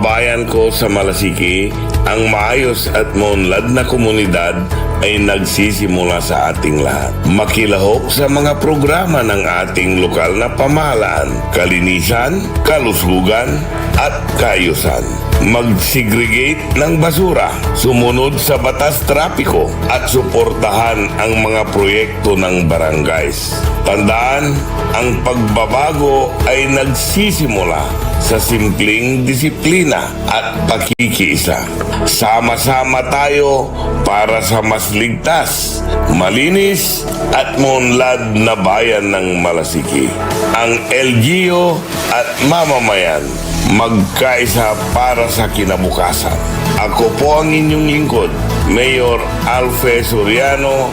kababayan ko sa Malasiki, ang maayos at maunlad na komunidad ay nagsisimula sa ating lahat. Makilahok sa mga programa ng ating lokal na pamahalaan, kalinisan, kalusugan, at kaayusan. Mag-segregate ng basura, sumunod sa batas trapiko, at suportahan ang mga proyekto ng barangays. Tandaan, ang pagbabago ay nagsisimula sa simpleng disiplina at pakikiisa. Sama-sama tayo para sa mas ligtas, malinis at maunlad na bayan ng Malasiki. Ang LGU at mamamayan, magkaisa para sa kinabukasan. Ako po ang inyong lingkod, Mayor Alfe Soriano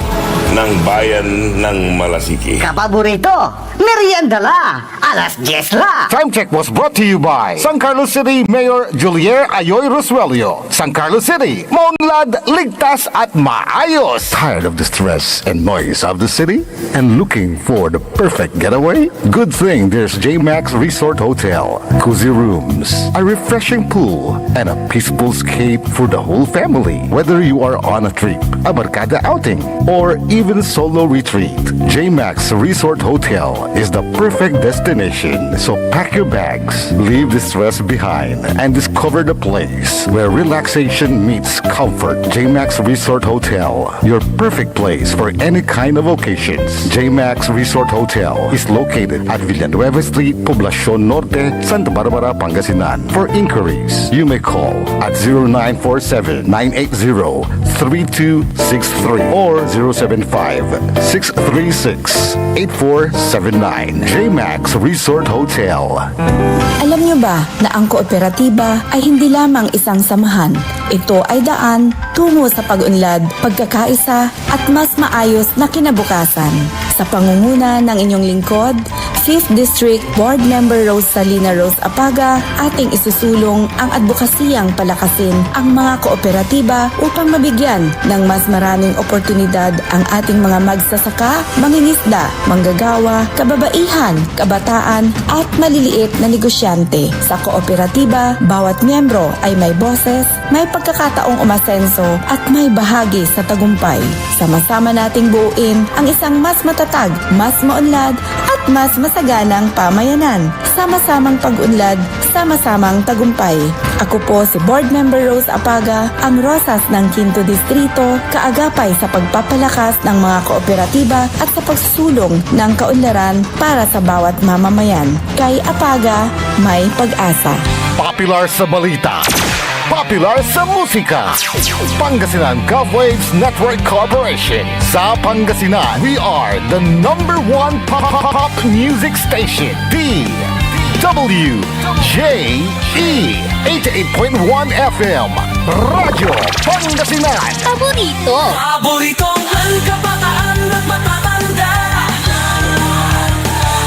ng Bayan ng Malasiki. Kapaborito, merienda la, alas 10 la. Time check was brought to you by San Carlos City Mayor Julier Ayoy Rosuelio. San Carlos City, maunlad, ligtas at maayos. Tired of the stress and noise of the city? And looking for the perfect getaway? Good thing there's J-Max Resort Hotel. Cozy rooms, a refreshing pool, and a peaceful escape for the whole family. Whether you are on a trip, a barkada outing, or even solo retreat, J-Max Resort Hotel is the perfect destination. So pack your bags, leave the stress behind, and discover the place where relaxation meets comfort. J-Max Resort Hotel, your perfect place for any kind of occasions. J-Max Resort Hotel is located at Villanueva Street, Poblacion Norte, Santa Barbara, Pangasinan. For inquiries, you may call at 0947-980-3263 or 075-636-8479. J-Max Resort Hotel. Alam niyo ba na ang kooperatiba ay hindi lamang isang samahan? Ito ay daan tungo sa pag-unlad, pagkakaisa at mas maayos na kinabukasan. Sa pangunguna ng inyong lingkod, 5th District Board Member Rosalina Rose Apaga, ating isusulong ang advokasiyang palakasin ang mga kooperatiba upang mabigyan ng mas maraming oportunidad ang ating mga magsasaka, mangingisda, manggagawa, kababaihan, kabataan at maliliit na negosyante. Sa kooperatiba, bawat miyembro ay may boses, may pagkakataong umasenso at may bahagi sa tagumpay. Sama-sama nating buuin ang isang mas matatag, mas maunlad at mas masaganang pamayanan. Sama-samang pag-unlad, sama-samang tagumpay. Ako po si Board Member Rose Apaga, ang Rosas ng 5th Distrito, kaagapay sa pagpapalakas ng mga kooperatiba at sa pagsulong ng kaunlaran para sa bawat mamamayan. Kay Apaga, may pag-asa. Popular sa balita, popular sa musika. Pangasinan Golfwaves Network Corporation. Sa Pangasinan, we are the number one pop music station. DWJE 88.1 FM. Radyo Pangasinan. Paborito! Paboritong ang kabataan at matatanda.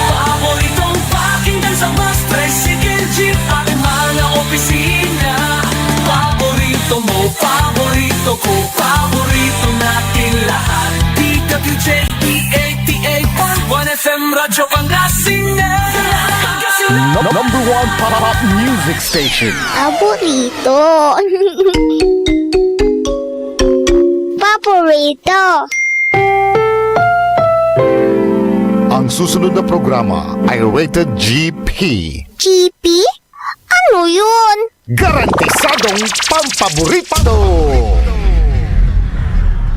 Paboritong pakinggan sa mas tricycle, jeep at mga opisina. Paborito mo, paborito ko, paborito natin lahat. DWJE 88.1 FM, Radyo Pangasinan. Number one pop music station. Paborito. Paborito. Ang susunod na programa ay rated GP. GP? Ano yun? Garantisadong pampaborito!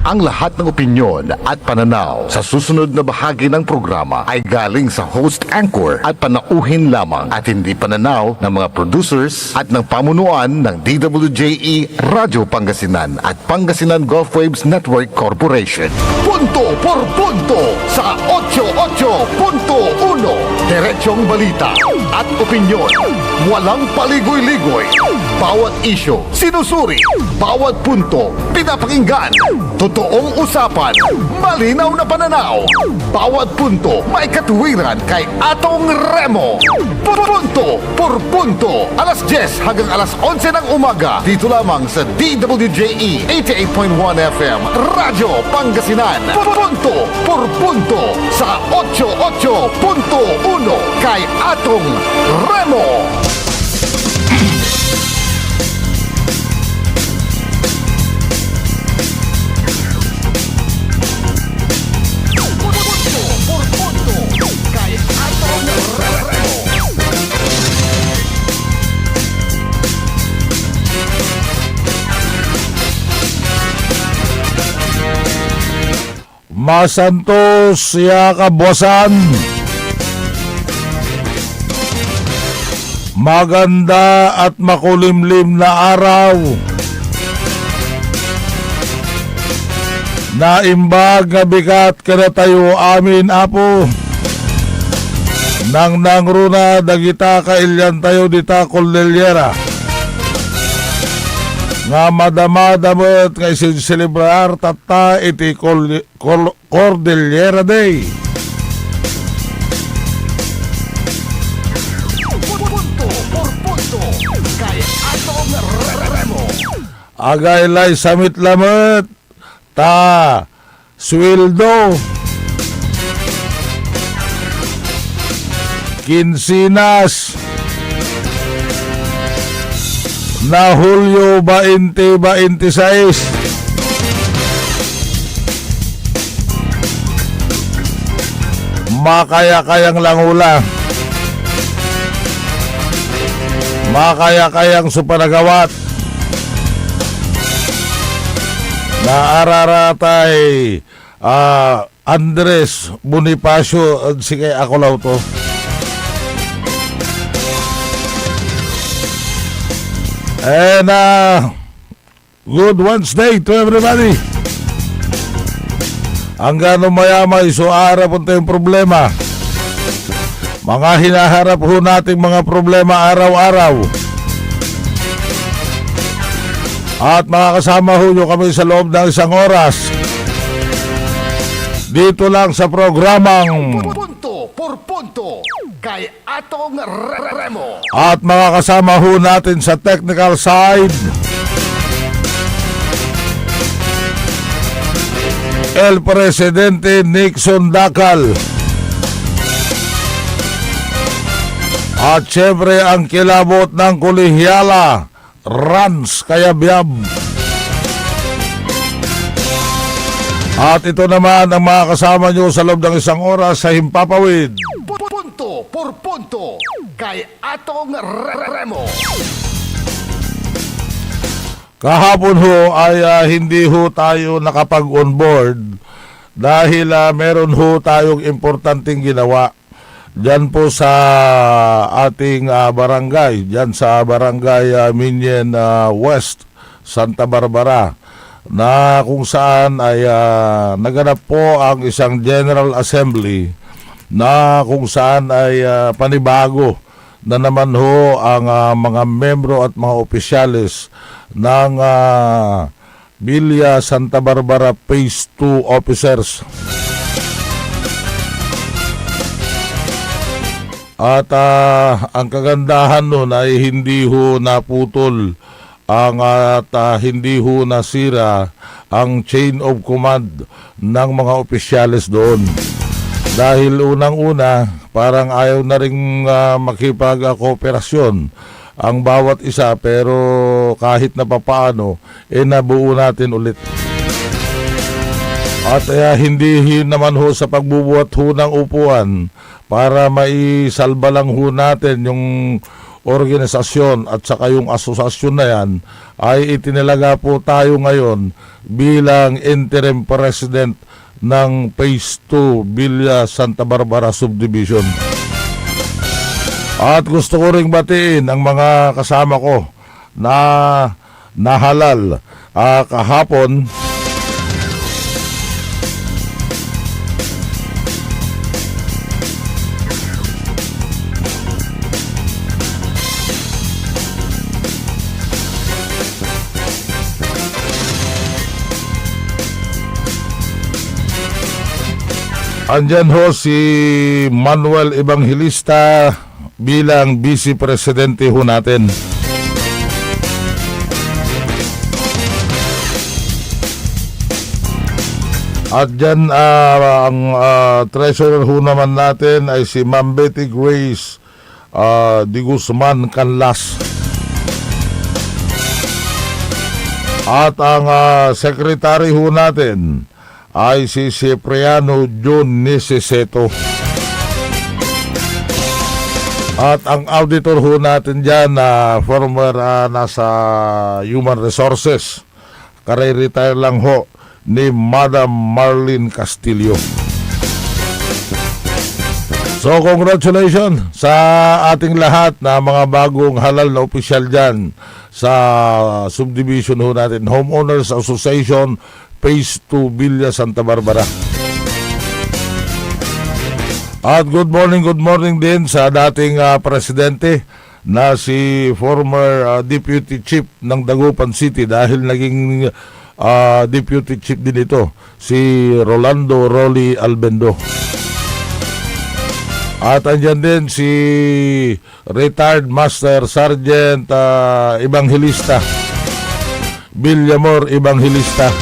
Ang lahat ng opinyon at pananaw sa susunod na bahagi ng programa ay galing sa host anchor at panauhin lamang at hindi pananaw ng mga producers at ng pamunuan ng DWJE Radyo Pangasinan at Pangasinan Golfwaves Network Corporation. Punto por punto sa 88.1. Diretsong balita at opinyon. Walang paligoy-ligoy. Bawat isyo, sinusuri. Bawat punto, pinapakinggan. Totoong usapan, malinaw na pananaw. Bawat punto, may katuwiran kay Atong Remo. Punto por punto. Alas 10 hanggang alas 11 ng umaga. Dito lamang sa DWJE 88.1 FM. Radyo Pangasinan. Punto por punto sa 88.1 kay Atong Remo. Masantos siya kabwasan. Maganda at makulimlim na araw. Naimbag nga bigat kada tayo amin apo. Nang nangruna dagita kailyan tayo dita Cordillera. Nga madama-damat nga isinselebrar tata iti Cordillera Day. Agaylay samit lamet ta sweldo kinsinas na Hulyo 2026 makaya-kayang langula makaya-kayang supanagawat na araratay Andres Bonifacio sige ako law to. And good Wednesday to everybody. Hanggang mayamay so arap po tayong problema. Mga hinaharap ho nating mga problema araw-araw. At makakasama ho nyo kami sa loob ng isang oras. Dito lang sa programang Punto por punto kay atong Remo. at makakasama ho natin sa technical side El Presidente Nixon Dacal. At syempre ang kilabot ng Kolehiala Rans Kayabyab. At ito naman ang mga kasama nyo sa loob ng isang oras sa Himpapawid. Punto por punto kay atong Remo. Kahapon ho ay hindi ho tayo nakapag-onboard dahil meron ho tayong importanteng ginawa dyan po sa ating barangay, dyan sa barangay Minyan West, Santa Barbara, na kung saan ay naganap po ang isang General Assembly na kung saan ay panibago na naman ho ang mga membro at mga opisyalis ng Villa Santa Barbara Phase 2 officers. At ang kagandahan nun ay hindi ho naputol at hindi ho nasira ang chain of command ng mga opisyalis doon. Dahil unang-una, parang ayaw na rin makipag-kooperasyon ang bawat isa, pero kahit na papaano, nabuo natin ulit. At hindi naman ho sa pagbubuhat ho ng upuan para maisalba lang ho natin yung organisasyon at saka yung asosasyon na yan, ay itinilaga po tayo ngayon bilang interim president ng Phase 2 Villa Santa Barbara Subdivision. At gusto ko ring batiin ang mga kasama ko na nahalal kahapon. Andyan ho si Manuel Evangelista bilang Vice Presidente ho natin. At dyan ang treasurer ho naman natin ay si Ma'am Betty Grace de Guzman Canlas. At ang secretary ho natin ay si Cipriano John Neceseto. At ang auditor ho natin dyan former nasa Human Resources, kare-retire lang ho, ni Madam Marlene Castillo. So congratulations sa ating lahat na mga bagong halal na opisyal dyan sa subdivision ho natin, Homeowners Association Phase 2 Villa Santa Barbara. At good morning din sa dating presidente na si former Deputy Chief ng Dagupan City dahil naging Deputy Chief din ito, si Rolando Rolly Albendo. At andyan din si retired Master Sergeant Evangelista Villamor Evangelista.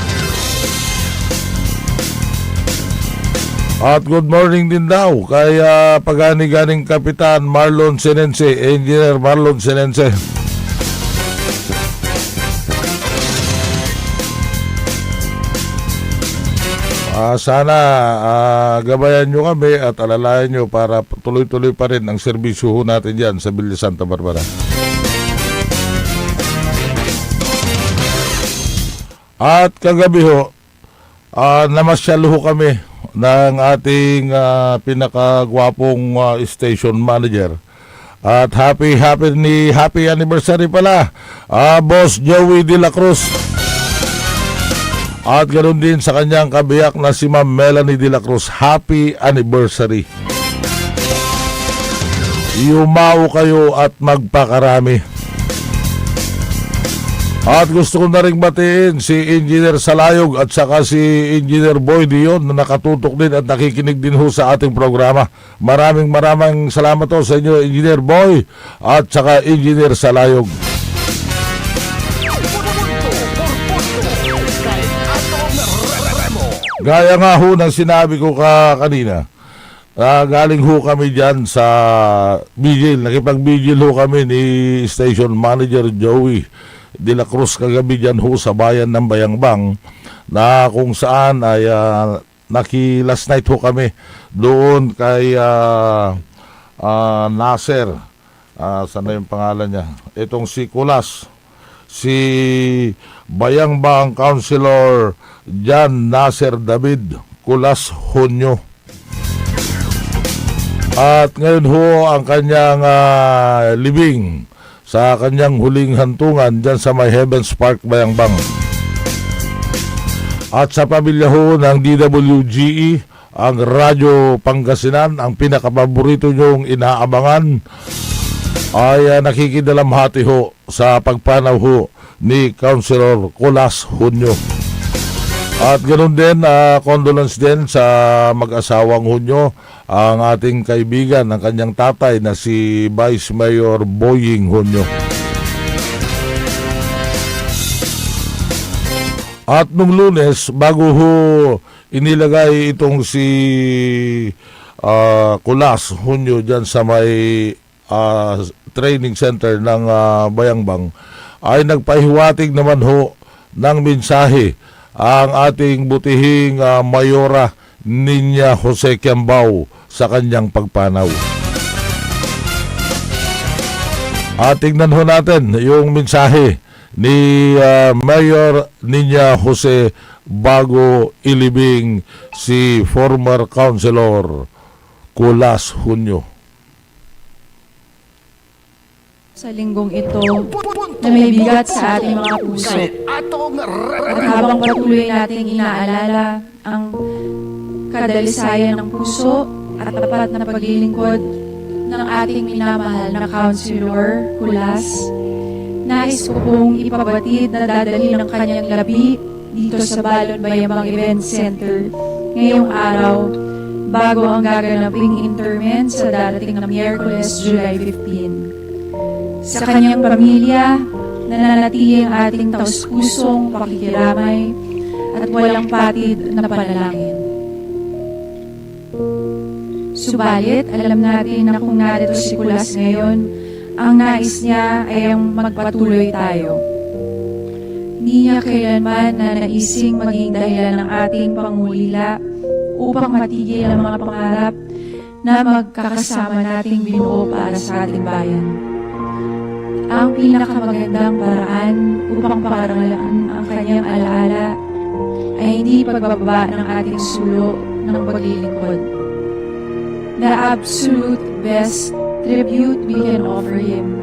At good morning din daw kay pagani-ganing Kapitan Marlon Senense, Engineer Marlon Senense. Sana gabayan nyo kami at alalayan nyo para tuloy-tuloy pa rin ang serbisyo ho natin dyan sa Villa Santa Barbara. At kagabi ho, namasyal ho kami ng ating pinakagwapong station manager. At happy anniversary pala, Boss Joey De La Cruz. At ganoon din sa kanyang kabiyak na si Ma'am Melanie De La Cruz. Happy anniversary. Yumao kayo at magpakarami. At gusto ko na rin batiin si Engineer Salayog at saka si Engineer Boy Dion na nakatutok din at nakikinig din ho sa ating programa. Maraming salamat ho sa inyo, Engineer Boy at saka Engineer Salayog. Gaya nga ho ng sinabi ko kanina, galing ho kami dyan sa vigil. Nakipag-vigil ho kami ni Station Manager Joey De La Cruz kagabi dyan ho sa bayan ng Bayangbang, na kung saan ay last night ho kami doon kay Nasser. Saan na yung pangalan niya? Itong si Kulas. Si Bayangbang Councilor Jan Nasser David Kulas Honyo. At ngayon ho ang kanyang libing sa kanyang huling hantungan dyan sa may Heavens Park, Bayangbang. At sa pamilya ho ng DWGE, ang Radyo Pangasinan, ang pinakapaborito nyong inaabangan, ay nakikidalamhati ho sa pagpanaw ho ni Councilor Kulas Hunyo. At ganoon din, condolence din sa mag-asawang Hunyo, ang ating kaibigan, ang kanyang tatay na si Vice Mayor Boying Hunyo. At nung Lunes, bago ho inilagay itong si Kulas Hunyo dyan sa may training center ng Bayangbang, ay nagpahiwatig naman ho ng mensahe ang ating butihing Mayora Niña Jose Kiambao sa kanyang pagpanaw. At tingnan ho natin yung mensahe ni Mayor Niña Jose bago ilibing si former Councilor Kulas Hunyo. Sa linggong ito na may bigat sa ating mga puso. At habang patuloy nating inaalala ang kadalisayan ng puso at tapat na paglilingkod ng ating minamahal na Councilor Kulas, nais ko pong ipabatid na dadalhin ng kanyang labi dito sa Balon Bayambang Event Center ngayong araw bago ang gaganaping interment sa darating na Miyerkules, July 15. Sa kanyang pamilya, nananatili ang ating taus-pusong pakikiramay at walang patid na panalangin. Subalit, alam natin na kung narito si Kulas ngayon, ang nais niya ay ang magpatuloy tayo. Hindi niya kailanman na naising maging dahilan ng ating pangulila upang matigil ang mga pangarap na magkakasama nating binuo para sa ating bayan. Ang pinakamagandang paraan upang parangalan ang kanyang alaala ay hindi hindi pagbababa ng ating sulok ng paglilingkod. The absolute best tribute we can offer him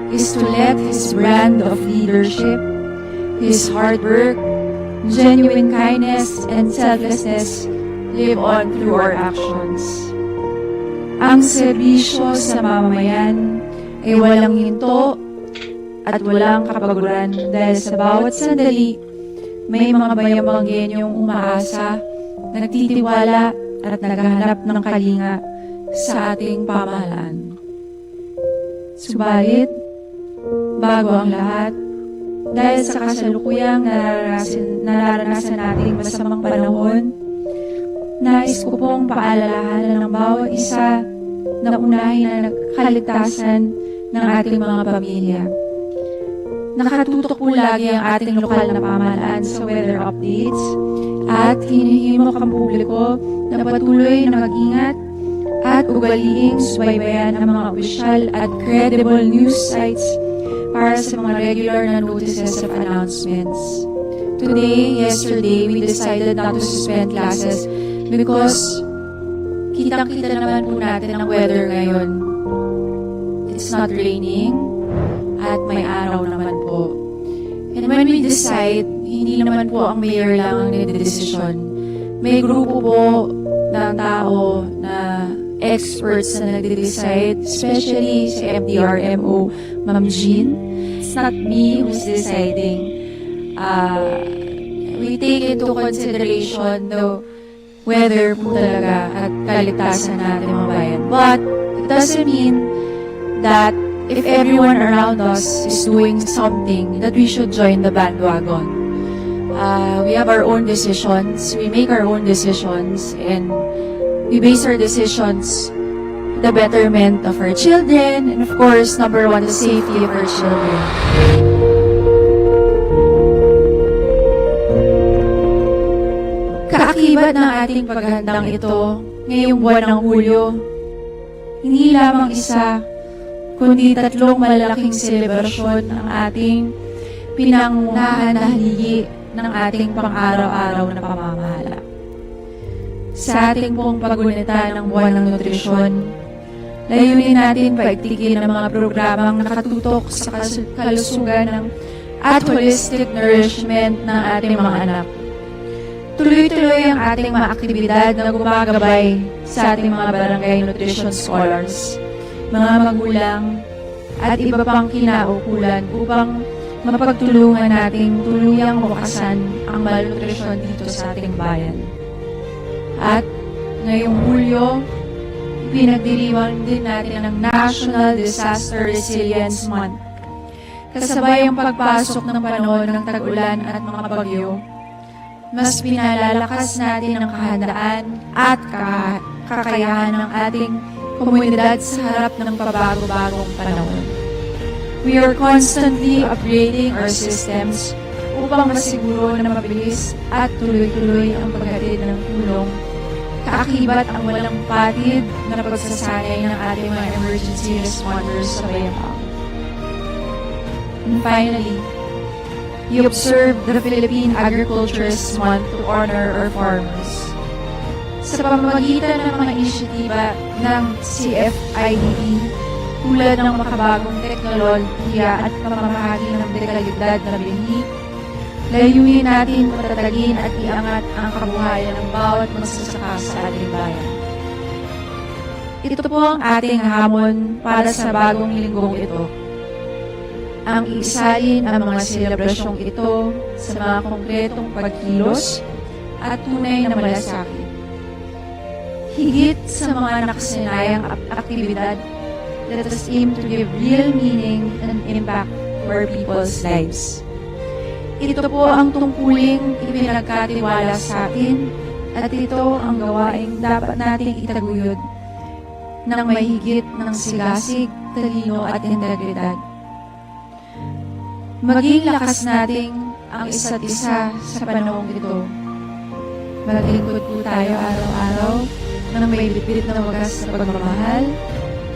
is to let his brand of leadership, his hard work, genuine kindness, and selflessness live on through our actions. Ang serbisyo sa mamamayan ay walang hinto at walang kapaguran dahil sa bawat sandali may mga bayamang genyong umaasa, nagtitiwala at naghahanap ng kalinga sa ating pamahalaan. Subalit, bago ang lahat, dahil sa kasalukuyang nararanasan nating masamang panahon, nais ko pong paalalahanan ng bawat isa na unahin ang kaligtasan ng ating mga pamilya. Nakatutok po lagi ang ating lokal na pamahalaan sa weather updates at hinihimok ang publiko na patuloy na mag-ingat at ugaliing subaybayan ang mga opisyal at credible news sites para sa mga regular na notices of announcements. Yesterday, we decided not to suspend classes because kitang-kita naman po natin ang weather ngayon. It's not raining at may araw naman po. And when we decide, hindi naman po ang mayor lang ang nagdedesisyon. May grupo po ng tao na experts na nagde-decide, especially si MDRMO, Ma'am Jean. It's not me who's deciding. We take into consideration the weather po talaga at kaligtasan natin mga bayan. But it doesn't mean that if everyone around us is doing something, that we should join the bandwagon. We have our own decisions, we make our own decisions, and we base our decisions the betterment of our children, and of course, number one, the safety of our children. Kaakibat ng ating paghahandang ito ngayong buwan ng Hulyo, hindi lamang isa, kundi 3 malalaking selebrasyon ang ating pinangungunahan na haligi ng ating pang-araw-araw na pamamahala. Sa ating pong pagunita ng buwan ng nutrisyon, layunin natin paigtingin ang mga programang nakatutok sa kalusugan at holistic nourishment ng ating mga anak. Tuloy-tuloy ang ating mga aktibidad na gumagabay sa ating mga barangay nutrition scholars, mga magulang, at iba pang kinaukulan upang mapagtulungan nating tuluyang mawakasan ang malnutrisyon dito sa ating bayan. At ngayong Hulyo, pinagdiriwang din natin ang National Disaster Resilience Month. Kasabay ang pagpasok ng panahon ng tag-ulan at mga bagyo, mas pinalalakas natin ang kahandaan at kakayahan ng ating komunidad sa harap ng pabago-bagong panahon. We are constantly upgrading our systems upang masiguro na mabilis at tuloy-tuloy ang paghatid ng tulong, kaakibat ang walang patid na pagsasanay ng ating mga emergency responders sa bayambang. And finally, we observe the Philippine Agriculturist Month to honor our farmers. Sa pamamagitan ng mga inisyatiba ng CFIDD, tulad ng makabagong teknolohiya at pamamahagi ng dekalidad na binhi, layunin natin patatagin at iangat ang kabuhayan ng bawat magsasaka sa ating bayan. Ito po ang ating hamon para sa bagong linggong ito. Ang isalin ang mga selebrasyong ito sa mga konkretong pagkilos at tunay na malasakit. Higit sa mga nakasanayang aktibidad, let us aim to give real meaning and impact to our people's lives. Ito po ang tungkuling ipinagkatiwala sa atin at ito ang gawaing dapat nating itaguyod ng mahigit ng sigasig, talino at integridad. Maging lakas nating ang isa't isa sa panahong ito. Maglingkod po tayo araw-araw ng may bitbit na wagas na pagmamahal,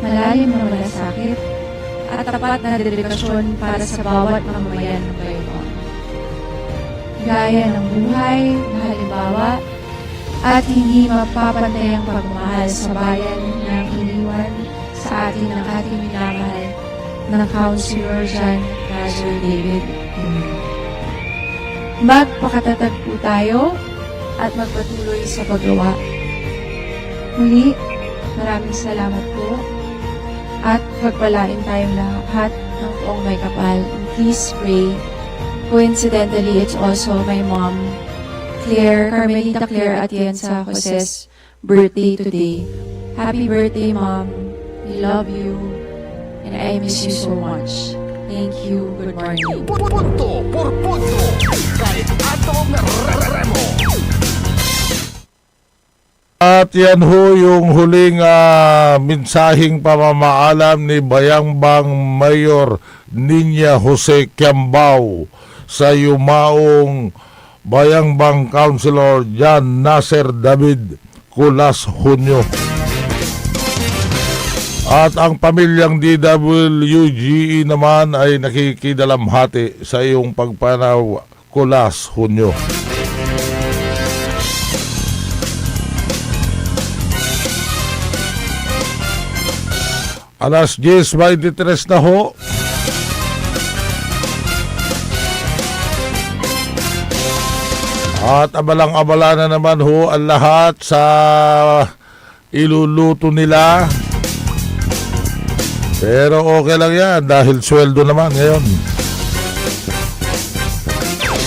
malalim na malasakit, at tapat na dedikasyon para sa bawat mamamayan ng bayan. gaya ng buhay na halimbawa at hindi mapapantay ang pagmamahal sa bayan na iniwan sa atin ng ating minamahal na Councilor John Nazar David. Magpakatatag po tayo at magpatuloy sa paggawa. Muli, maraming salamat po at pagpalain tayong lahat ng poong may kapal. And please pray. Coincidentally, it's also my mom, Carmelita Claire Atienza Jose's birthday today. Happy birthday, Mom. We love you and I miss you so much. Thank you. Good morning. Punto por punto kay Atong Remo. At yan ho yung huling mensaheng pamamaalam ni Bayangbang Mayor Niña Jose Quiambao sa yumaong Bayangbang Councilor John Nasser David Kulas Junio. At ang pamilyang DWGE naman ay nakikidalamhati sa iyong pagpanaw, Kulas Junio. Alas 10:23 na ho. At abalang-abala na naman ho ang lahat sa iluluto nila. Pero okay lang yan dahil sweldo naman ngayon.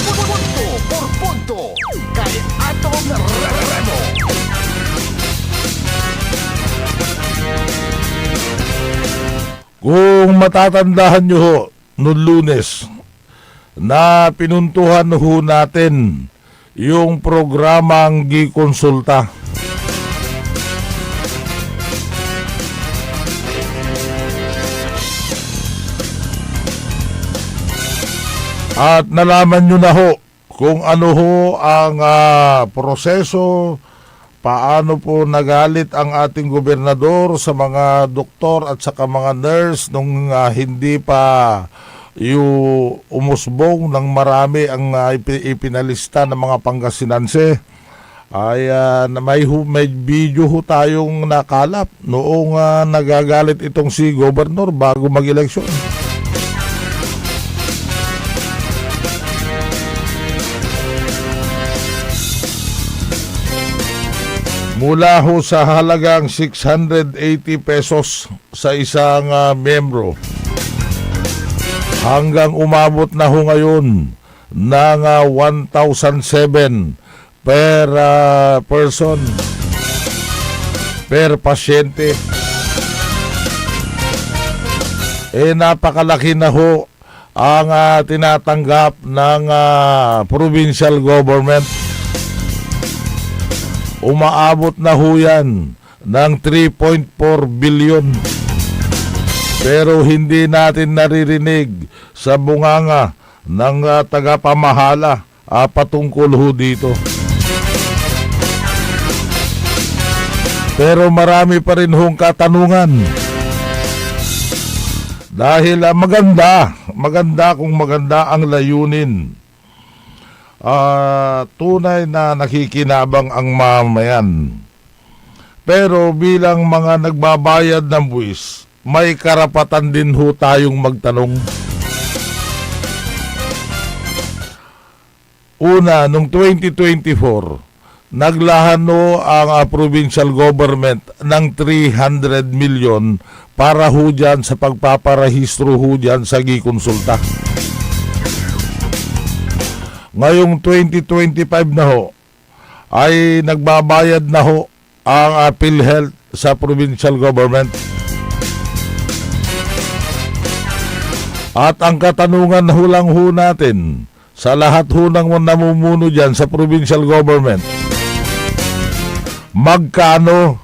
Punto por punto kay Atong Remo. Kung matatandahan nyo ho, noong Lunes, na pinuntuhan ho natin yung programang Gikonsulta. At nalaman nyo na ho kung ano ho ang proseso, paano po nagalit ang ating gobernador sa mga doktor at saka mga nurse nung hindi pa umusbong ng marami ang ipinalista ng mga Pangasinense. Ay may video ho tayong nakalap noong nagagalit itong si gobernador bago mag-eleksyon. Mula ho sa halagang 680 pesos sa isang membro hanggang umabot na ho ngayon ng 1,007 per person, per pasyente. Napakalaki na ho ang tinatanggap ng provincial government. Umaabot na ho yan ng 3.4 billion. Pero hindi natin naririnig sa bunganga ng tagapamahala patungkol ho dito. Pero marami pa rin hong katanungan. Dahil maganda kung maganda ang layunin. Tunay na nakikinabang ang mamayan. Pero bilang mga nagbabayad ng buwis, may karapatan din ho tayong magtanong. Una, noong 2024, naglahan ho ang provincial government ng 300 million para ho dyan sa pagpaparehistro ho dyan sa Gikonsulta. Ngayong 2025 na ho, ay nagbabayad na ho ang PhilHealth sa provincial government. At ang katanungan ho lang ho natin sa lahat ho ng namumuno dyan sa provincial government, magkano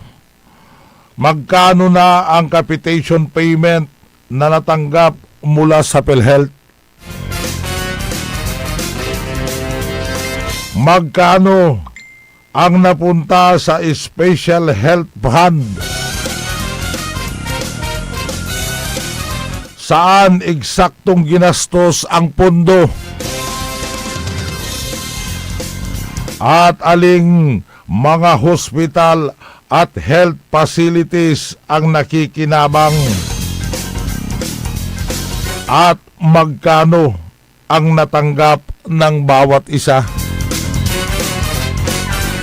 na ang capitation payment na natanggap mula sa PhilHealth? Magkano ang napunta sa Special Health Fund? Saan eksaktong ginastos ang pondo? at aling mga hospital at health facilities ang nakikinabang at magkano ang natanggap ng bawat isa.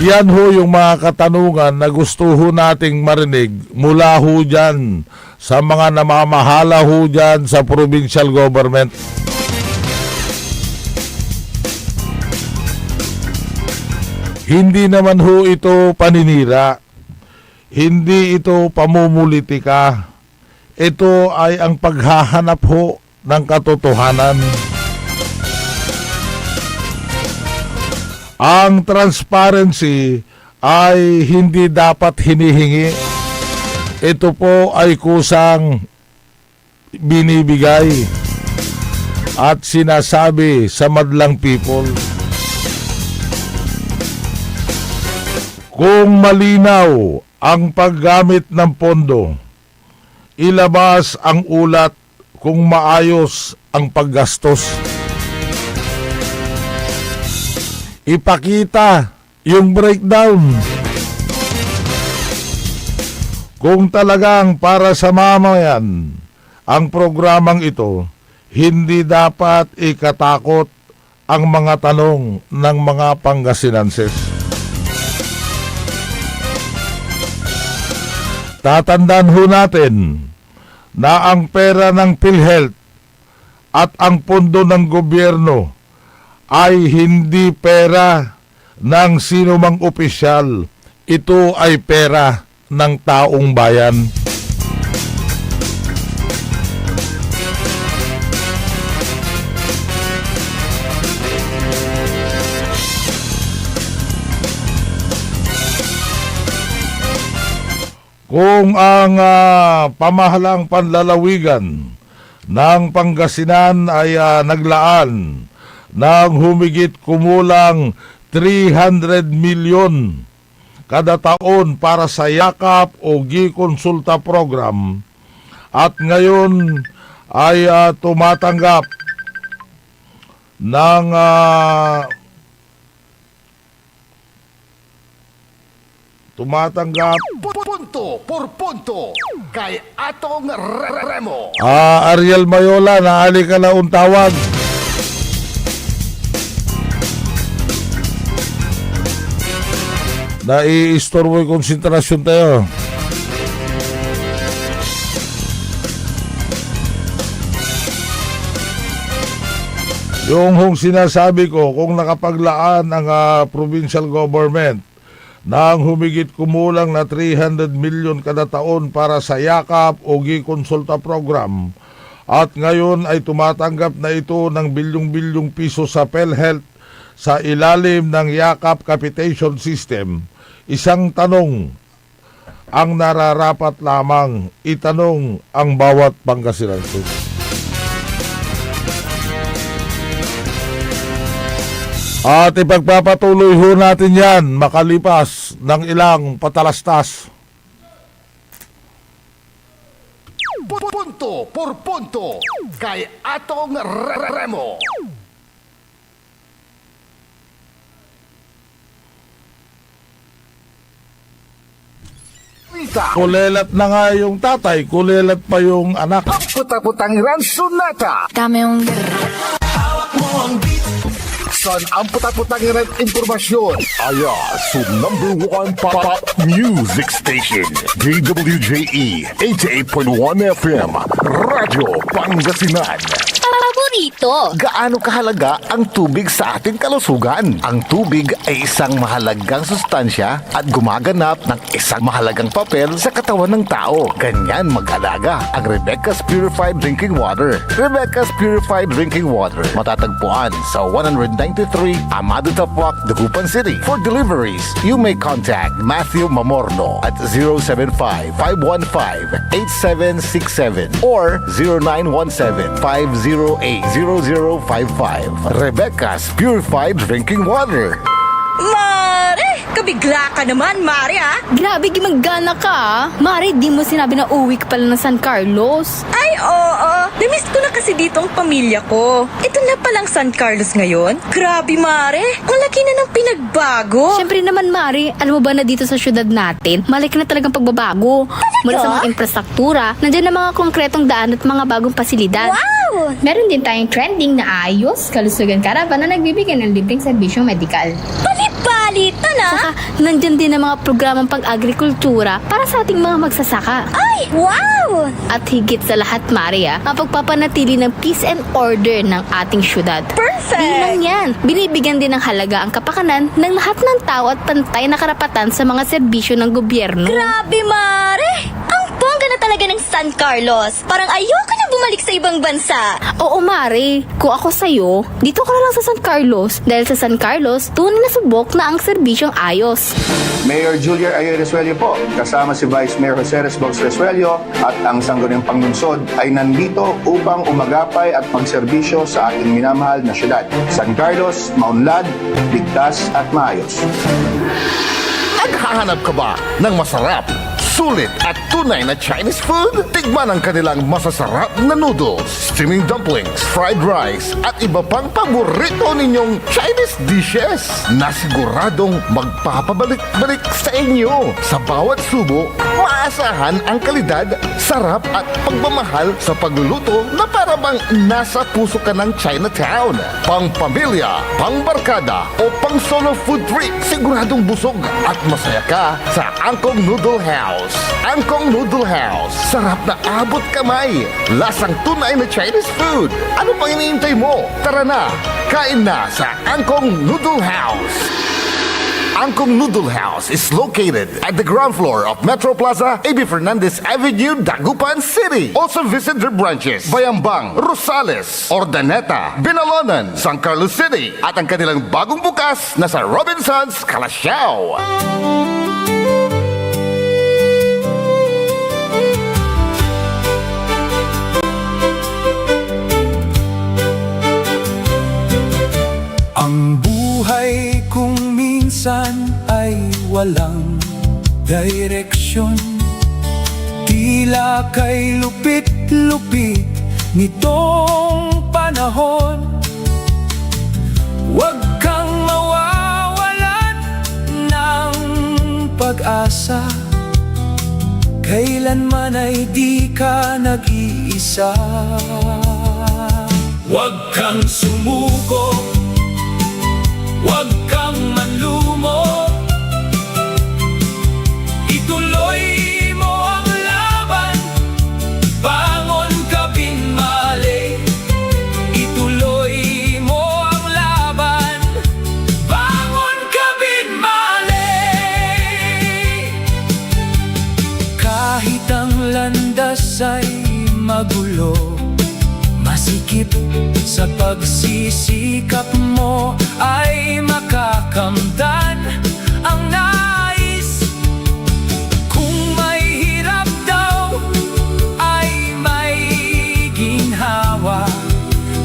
Yan ho yung mga katanungan na gusto ho nating marinig mula ho dyan sa mga namamahala ho dyan sa provincial government. Hindi naman ho ito paninira. Hindi ito pamumulitika. Ito ay ang paghahanap ho ng katotohanan. Ang transparency ay hindi dapat hinihingi. Ito po ay kusang binibigay at sinasabi sa madlang people. Kung malinaw ang paggamit ng pondo, ilabas ang ulat kung maayos ang paggastos. Ipakita yung breakdown. Kung talagang para sa mamayan ang programang ito, hindi dapat ikatakot ang mga tanong ng mga Pangasinenses. Tatandaan ho natin na ang pera ng PhilHealth at ang pondo ng gobyerno ay hindi pera ng sino mang opisyal. Ito ay pera ng taong bayan. Kung ang pamahalang panlalawigan ng Pangasinan ay naglaan ng humigit kumulang 300 milyon kada taon para sa yakap o gikonsulta program at ngayon ay tumatanggap ng Punto por punto kay atong Remo. Ariel Mayola, naali ka na untawag. Nai-istorbo yung konsentrasyon tayo. Yung hong sinasabi ko, kung nakapaglaan ang provincial government ng humigit kumulang na 300 milyon kada taon para sa yakap o gikonsulta program at ngayon ay tumatanggap na ito ng bilyong-bilyong piso sa PhilHealth sa ilalim ng yakap capitation system, isang tanong ang nararapat lamang itanong ang bawat Pangasinense. At ipagpapatuloy ho natin yan makalipas ng ilang patalastas. Punto por punto kay atong Remo. Kulelat na nga yung tatay, kulelat pa yung anak. Puta-putangiran sunata. Dame un... Son ang puta-putangiran impormasyon. Aya sa number 1 pop music station. DWJE 88.1 FM. Radyo Pangasinan. Paborito. Gaano kahalaga ang tubig sa ating kalusugan? Ang tubig ay isang mahalagang sustansya at gumaganap ng isang mahalagang papel sa katawan ng tao. Ganyan mag-alaga ang Rebecca's Purified Drinking Water. Rebecca's Purified Drinking Water matatagpuan sa 193 Amado Tapuac, Dagupan City. For deliveries, you may contact Matthew Mamorno at 075-515-8767 or 0917-508-0055. Rebecca's Purified Drinking Water. Mare! Kabigla ka naman, Mari, ah. Grabe, gimaggana ka ah. Mari, di mo sinabi na uwi ka pala ng San Carlos. Ay, oo. Namiss ko na kasi dito ang pamilya ko. Ito na palang San Carlos ngayon. Grabe, Mari. Ang laki na ng pinagbago. Siyempre naman, Mari, alam mo ba na dito sa syudad natin, malaki na talagang pagbabago. Mula sa mga infrastruktura, nandiyan na mga konkretong daan at mga bagong pasilidad. Wow! Meron din tayong trending na ayos, kalusugan caravan na nagbibigay ng libreng serbisyong medikal. Palit-palitan, ah. Saka, nandyan din ang mga programang pang-agrikultura para sa ating mga magsasaka. Ay, wow! At higit sa lahat, Maria, ang pagpapanatili ng peace and order ng ating syudad. Perfect! Di lang yan, binibigyan din ng halaga ang kapakanan ng lahat ng tao at pantay na karapatan sa mga serbisyo ng gobyerno. Grabe, Mari! Ang bongga na talaga ng San Carlos. Parang ayoko na bumalik sa ibang bansa. Oo, Mari. Kung ako sa'yo, dito ka na lang sa San Carlos. Dahil sa San Carlos, tunay na subok na ang serbisyong ayos. Mayor Julier Ayoy Resuello po, kasama si Vice Mayor Jose Resbox Resuello at ang sangguniang panglunsod ay nandito upang umagapay at magserbisyo sa ating minamahal na syudad. San Carlos, maunlad, ligtas at maayos. Naghahanap ka ba ng masarap, sulit at tunay na Chinese food? Tikman ang kanilang masasarap na noodles, steaming dumplings, fried rice at iba pang paborito ninyong Chinese dishes na siguradong magpapabalik-balik sa inyo. Sa bawat subo, maasahan ang kalidad, sarap at pagmamahal sa pagluluto na para bang nasa puso ka ng Chinatown. Pang pamilya, pang barkada o pang solo food trip, siguradong busog at masaya ka sa Angkong Noodle House. Angkong Noodle House. Sarap na abot kamay. Lasang tunay na Chinese food. Ano pang iniintay mo? Tara na, kain na sa Angkong Noodle House. Angkong Noodle House is located at the ground floor of Metro Plaza, A.B. Fernandez Avenue, Dagupan City. Also visit their branches, Bayambang, Rosales, Ordaneta, Binalonan, San Carlos City, at ang kanilang bagong bukas na sa Robinsons, Calasiao. Ang buhay kong minsan ay walang direksyon. Tila kay lupit-lupit nitong panahon. Huwag kang mawawalan ng pag-asa. Kailanman ay di ka nag-iisa. Huwag kang sumuko, huwag kang manlumo. Ituloy mo ang laban, bangon ka binmali. Ituloy mo ang laban, bangon ka binmali. Kahit ang landas ay magulo, masikip sa pagsisikap mo ay makakamtan ang nais. Kung may hirap daw ay may ginhawa,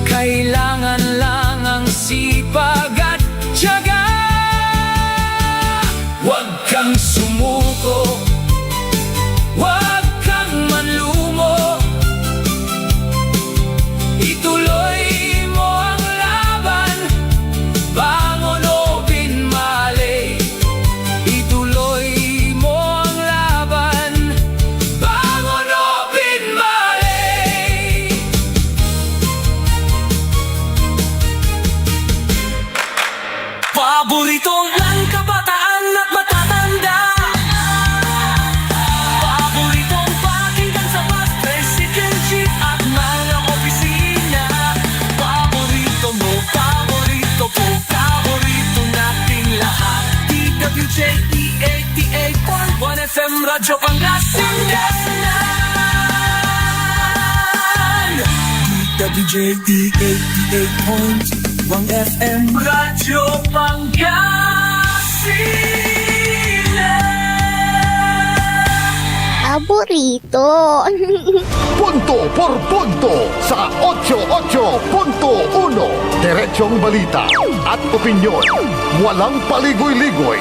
kailangan lang ang sipag at tiyaga. Huwag kang sumuko, huwag kang manlumo. Ituloy mo ang laban, bangon o binmali. Ituloy mo ang laban, bangon o binmali. Paboritong ng kabataan at matatanda. Paboritong pakinggan sa bus, tricycle, jeep at mga opisina. Paborito mo, paborito ko, paborito nating lahat. DWJ 88.1 FM Radyo Pangasinan. DWJ 88.1 FM Radyo Pangasinan. Paborito. Punto por punto sa 88.1. Diretsong balita at opinyon. Walang paligoy-ligoy.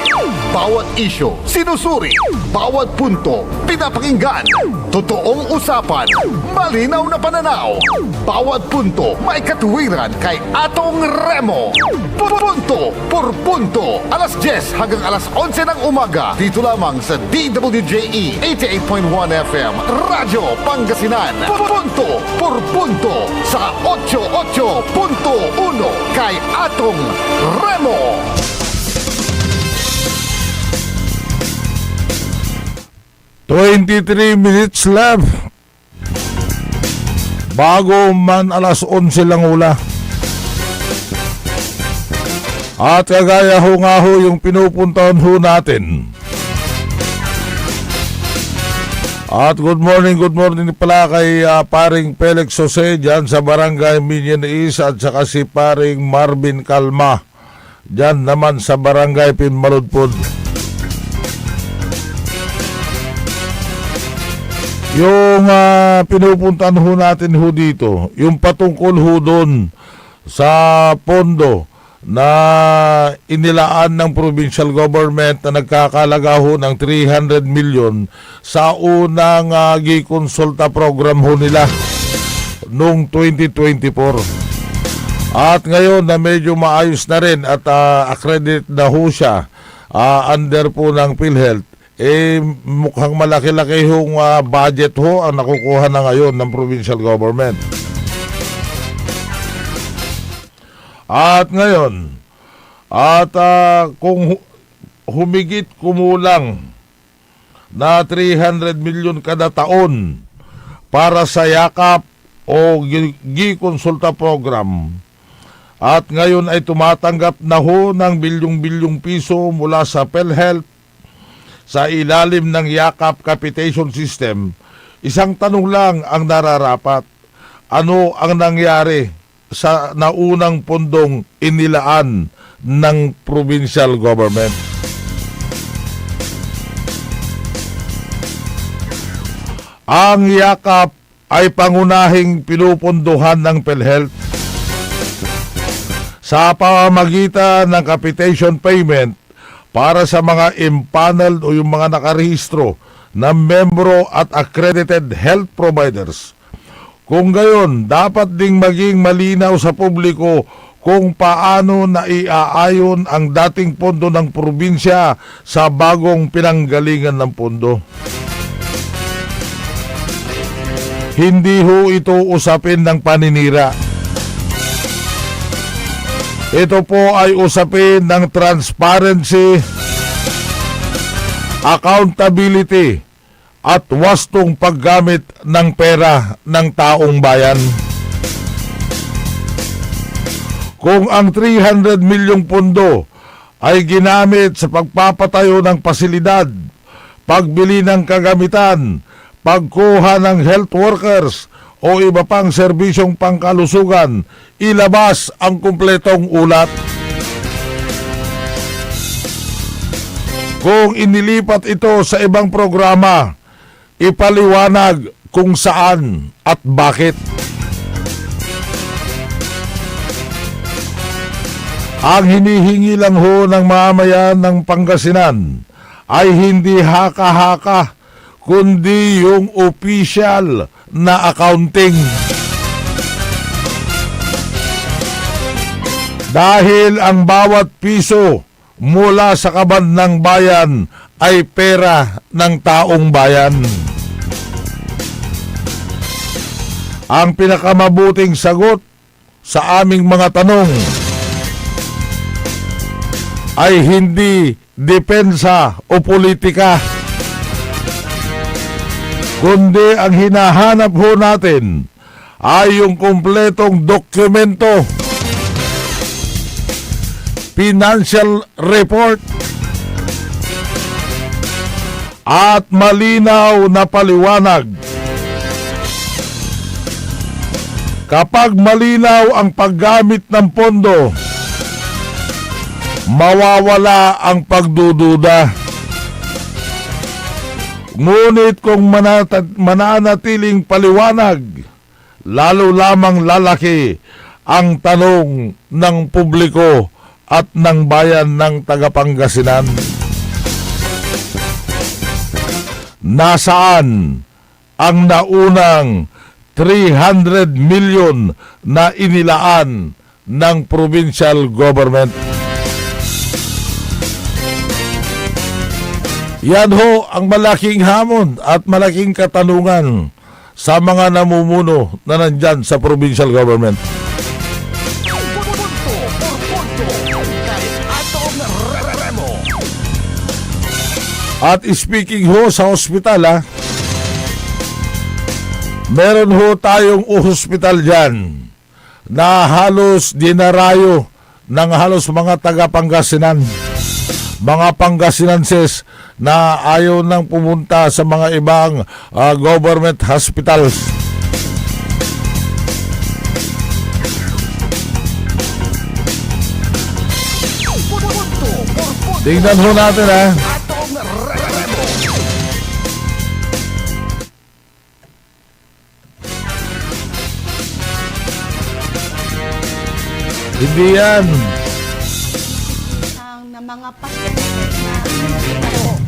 Bawat isyo, sinusuri. Bawat punto, pinapakinggan. Totoong usapan, malinaw na pananaw. Bawat punto, may katuwiran kay Atong Remo. Punto por punto. Alas 10 hanggang alas 11 ng umaga. Dito lamang sa DWJE 88.1 FM. Radyo Pangasinan. Punto por punto sa 88.1 kay Atong Remo. "23 minutes left. Bago man alas 11 lang ula. At kagaya ho nga ho yung pinupuntahan ho natin. At good morning pala kay paring Felix Jose dyan sa Barangay Minion East at saka si paring Marvin Calma dyan naman sa Barangay Pinmaludpod. Yung pinupuntahan ho natin ho dito, yung patungkol ho doon sa pondo na inilaan ng provincial government na nagkakalaga ho ng 300 million sa unang gikonsulta program ho nila noong 2024. At ngayon na medyo maayos na rin at accredited na ho siya under po ng PhilHealth, mukhang malaki-laki hong budget ho ang nakukuha na ngayon ng provincial government. At ngayon, kung humigit kumulang na 300 million kada taon para sa yakap o gikonsulta program, at ngayon ay tumatanggap na ho ng bilyong-bilyong piso mula sa PhilHealth sa ilalim ng yakap capitation system, isang tanong lang ang nararapat: ano ang nangyari sa naunang pondong inilaan ng provincial government? Ang yakap ay pangunahing pinupunduhan ng PhilHealth sa pamamagitan ng capitation payment para sa mga impaneled o yung mga nakarehistro na membro at accredited health providers. Kung gayon, dapat ding maging malinaw sa publiko kung paano naiaayon ang dating pondo ng probinsya sa bagong pinanggalingan ng pondo. Hindi ho ito usapin ng paninira. Ito po ay usapin ng transparency, accountability, at wastong paggamit ng pera ng taong bayan. Kung ang 300 milyong pondo ay ginamit sa pagpapatayo ng pasilidad, pagbili ng kagamitan, pagkuha ng health workers o iba pang serbisyong pangkalusugan, ilabas ang kumpletong ulat. Kung inilipat ito sa ibang programa, ipaliwanag kung saan at bakit. Ang hinihingi lang ho ng mamayan ng Pangasinan ay hindi haka-haka, kundi yung official na accounting. Dahil ang bawat piso mula sa kaban ng bayan ay pera ng taong bayan. Ang pinakamabuting sagot sa aming mga tanong ay hindi depensa o politika, kundi ang hinahanap ho natin ay yung kumpletong dokumento, financial report, at malinaw na paliwanag. Kapag malinaw ang paggamit ng pondo, mawawala ang pagdududa. Ngunit kung mananatiling paliwanag, lalo lamang lalaki ang tanong ng publiko at ng bayan ng Tagapangasinan. nasaan ang naunang 300 million na inilaan ng provincial government? Yan ho ang malaking hamon at malaking katanungan sa mga namumuno na nandyan sa provincial government. At speaking ho sa hospital, meron ho tayong hospital dyan na halos dinarayo ng halos mga taga-Pangasinan, mga Pangasinenses na ayaw nang pumunta sa mga ibang government hospitals. Tingnan ho natin Hindi yan. Ng mga pasyente na po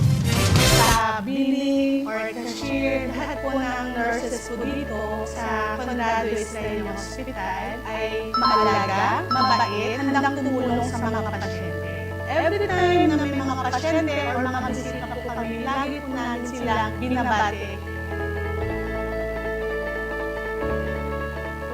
sa billing or cashier, lahat po ng nurses po dito sa Condado Israelino Hospital ay maalaga, mabait, handang tumulong sa mga pasyente. Every time na may mga pasyente or mga bisita po kami, lagi po namin sila binabati.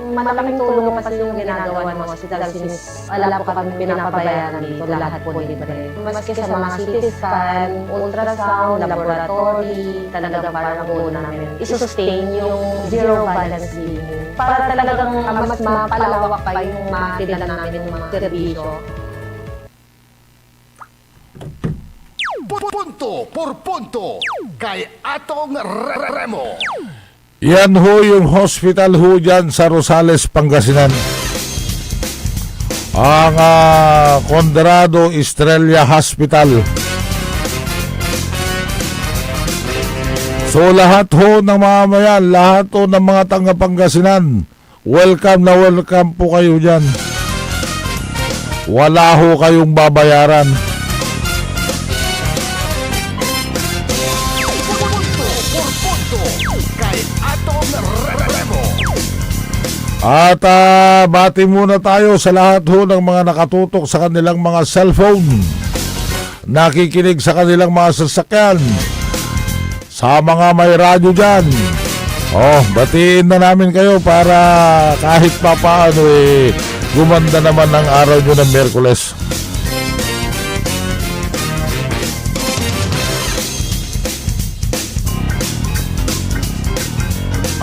Malaking tulong kasi yung ginagawa ng hospital since wala po kami pinapabayaran dito, lahat po libre. Maski sa mga CT scan, ultrasound, laboratory, talagang parang po namin isustain yung zero balance billing. Para talagang mas mapalawak pa yung makakita namin yung mga serbisyo. Punto por punto kay Atong Remo. Yan ho yung hospital ho dyan sa Rosales, Pangasinan. Ang Condado Estrella Hospital. So lahat ho ng mamayan, lahat ho ng mga taga-Pangasinan, welcome na welcome po kayo dyan. Wala ho kayong babayaran. At bati muna tayo sa lahat ho ng mga nakatutok sa kanilang mga cellphone, nakikinig sa kanilang mga sasakyan, sa mga may radyo dyan. Batiin na namin kayo para kahit pa paano gumanda naman ang araw nyo ng Miyerkules.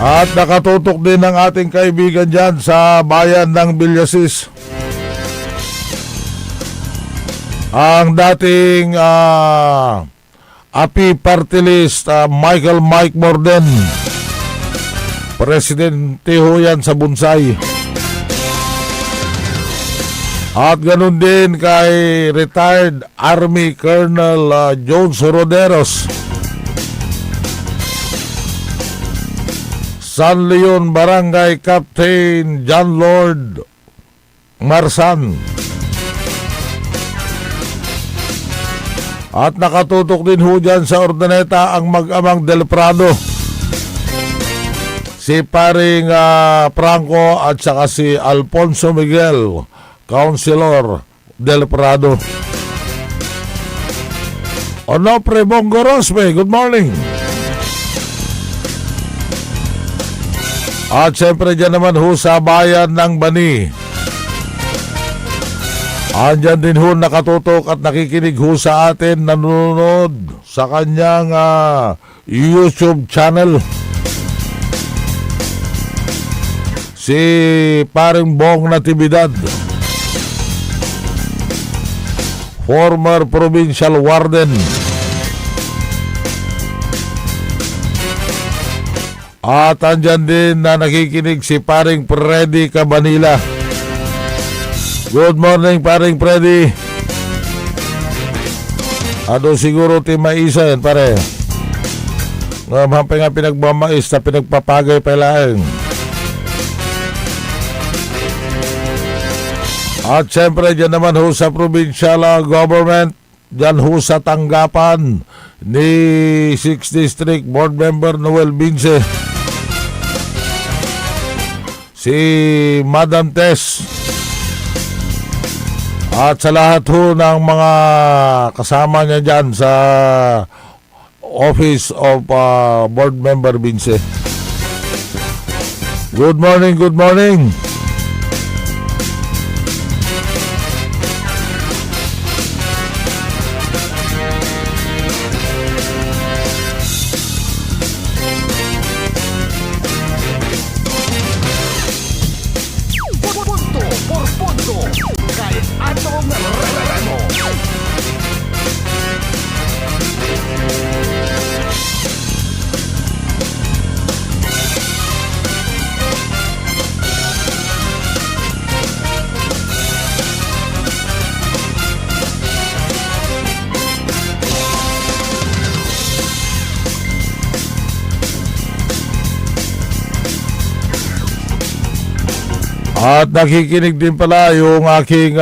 At nakatutok din ang ating kaibigan dyan sa bayan ng Villasis. Ang dating API Party List, Michael Mike Morden. Presidente ho yan sa Bunsay. At ganun din kay retired Army Colonel Jones Roderos. San Leon Barangay Captain John Lord Marsan. At nakatutok din ho dyan sa Ordaneta ang mag-amang Del Prado. Si paring Franco at saka si Alfonso Miguel, Councilor Del Prado. Onofre Bongo Rosme, good morning. At siyempre dyan naman ho sa bayan ng Bani. Andyan din ho nakatutok at nakikinig ho sa atin, nanonood sa kanyang YouTube channel. Si paring Bong Natividad, former provincial warden. At andyan din na nakikinig si paring Freddy Cabanilla. Good morning, paring Freddy. Siguro timaisa yan, pare. Hampay nga pinagmamais na pinagpapagay pa lang. At syempre dyan naman ho sa provincial government, dyan ho sa tanggapan, ni 6th District Board Member Noel Bince, si Madam Tess, at sa lahat ho ng mga kasama niya dyan sa Office of Board Member Bince. Good morning, good morning. Punto por punto, kay Atong Remo. At nakikinig din pala yung aking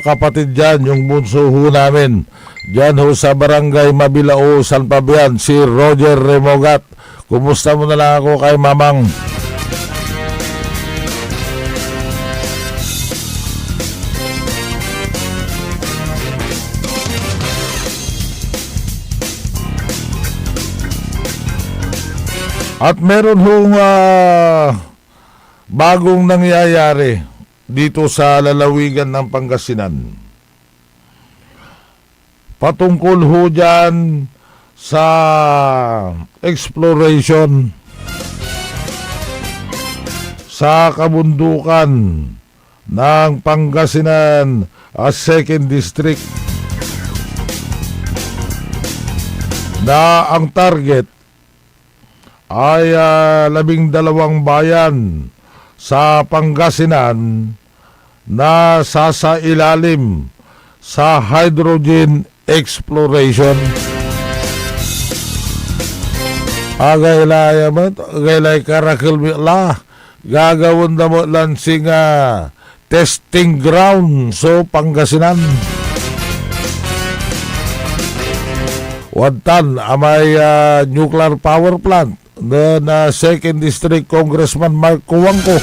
kapatid dyan, yung bunso ho namin. Dyan ho sa Barangay Mabilao, San Fabian, si Roger Remogat. Kumusta mo na lang ako kay Mamang? At meron hong bagong nangyayari dito sa lalawigan ng Pangasinan. Patungkol ho dyan sa exploration sa kabundukan ng Pangasinan as 2nd District na ang target ay 12 bayan sa Pangasinan na sasailalim sa hydrogen exploration. Gaylay karakil la gagawin na mo lansing testing ground so Pangasinan. Wantan amay nuclear power plant na 2nd District Congressman Mark Cuangco.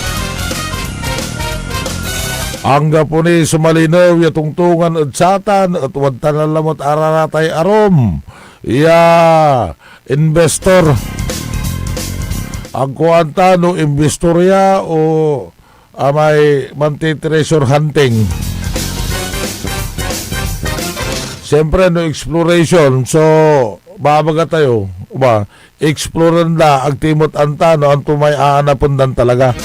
Ang po ni sumalinaw tungtungan at satan at wantan na lamot araratay arom investor. Ang kuanta no investorya o amay manti-treasure hunting. Siyempre no exploration, so babaga tayo ba exploran na ang timot anta no ang tumay aanapundan talaga.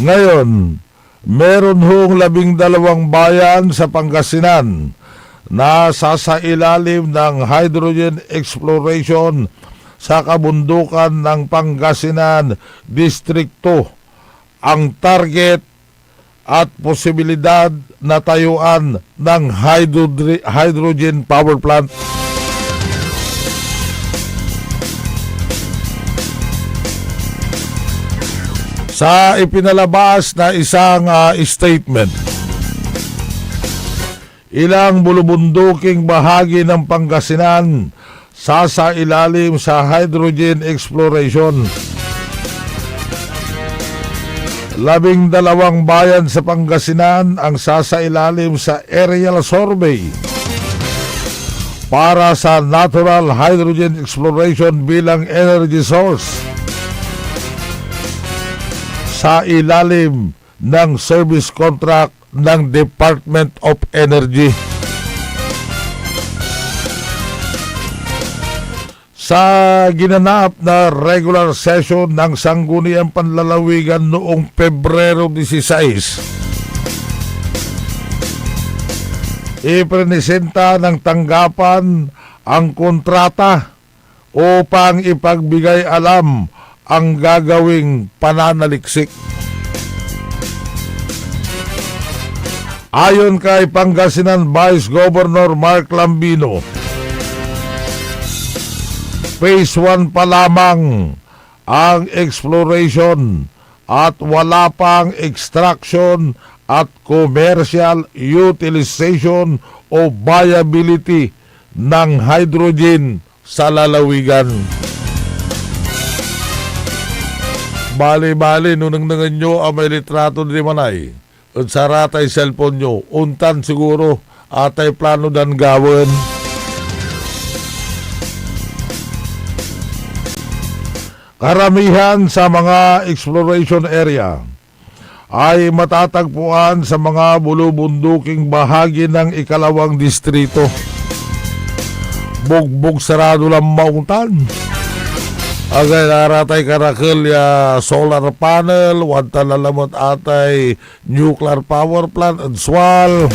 Ngayon, meron hong 12 bayan sa Pangasinan na sasailalim ng hydrogen exploration sa kabundukan ng Pangasinan District 2. Ang target at posibilidad na tayuan ng hydrogen power plant. Sa ipinalabas na isang statement, ilang bulubunduking bahagi ng Pangasinan sasailalim sa hydrogen exploration. 12 bayan sa Pangasinan ang sasailalim sa aerial survey para sa natural hydrogen exploration bilang energy source sa ilalim ng service contract ng Department of Energy. Sa ginanap na regular session ng Sangguniang Panlalawigan noong Pebrero 16, ipresenta ng tanggapan ang kontrata upang ipagbigay alam ang gagawing pananaliksik. Ayon kay Pangasinan Vice Governor Mark Lambino, Phase 1 pa lamang ang exploration at wala pang extraction at commercial utilization o viability ng hydrogen sa lalawigan. Bali-bali, nunang nyo ang may litrato di manay. At saratay cellphone nyo, untan siguro atay plano dan gawin. Karamihan sa mga exploration area ay matatagpuan sa mga bulubunduking bahagi ng ikalawang distrito. Bugbog sarado lang mountain. Agay naratay karakil ya solar panel, wanta lalamot atay nuclear power plant at swal.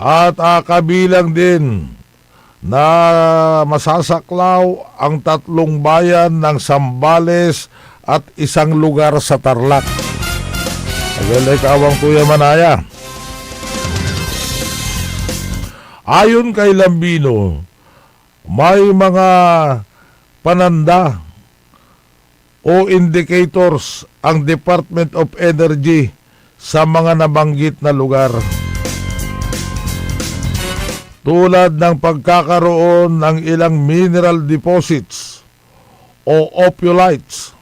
At kabilang din na masasaklaw ang 3 bayan ng Sambales at isang lugar sa Tarlac. Agalay kawang Tuya Manaya. Ayon kay Lambino, may mga pananda o indicators ang Department of Energy sa mga nabanggit na lugar. Tulad ng pagkakaroon ng ilang mineral deposits o ophiolites,